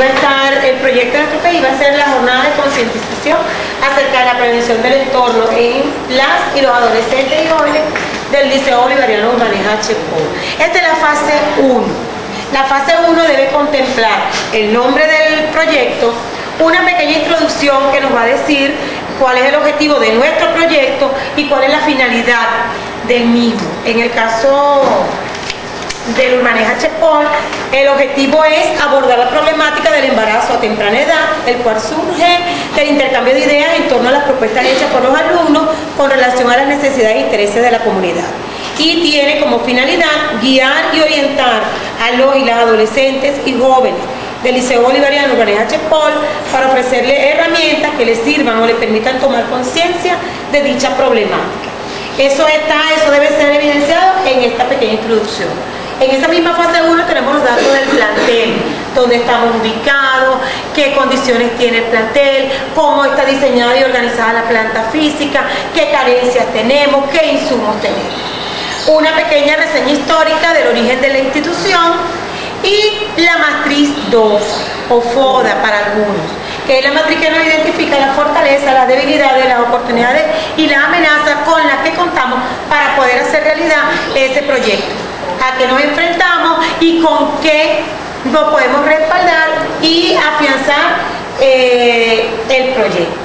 El proyecto de nuestro país va a ser la jornada de concientización acerca de la prevención del entorno en las y los adolescentes y jóvenes del Liceo Bolivariano Urbanes H. Pol. Esta es la fase 1. La fase 1 debe contemplar el nombre del proyecto, una pequeña introducción que nos va a decir cuál es el objetivo de nuestro proyecto y cuál es la finalidad del mismo. En el caso del Urbanes H. Pol, el objetivo es abordar la problemática del embarazo a temprana edad, el cual surge del intercambio de ideas en torno a las propuestas hechas por los alumnos con relación a las necesidades e intereses de la comunidad. Y tiene como finalidad guiar y orientar a los y las adolescentes y jóvenes del Liceo Bolivariano Urbanes H. Pol para ofrecerles herramientas que les sirvan o les permitan tomar conciencia de dicha problemática. Eso debe ser evidenciado en esta pequeña introducción. En esa misma fase 1 tenemos los datos del plantel, dónde estamos ubicados, qué condiciones tiene el plantel, cómo está diseñada y organizada la planta física, qué carencias tenemos, qué insumos tenemos. Una pequeña reseña histórica del origen de la institución y la matriz DOFA o FODA para algunos, que es la matriz que nos identifica las fortalezas, las debilidades, las oportunidades y las amenazas con las que contamos para poder hacer realidad ese proyecto, a qué nos enfrentamos y con qué nos podemos respaldar y afianzar el proyecto.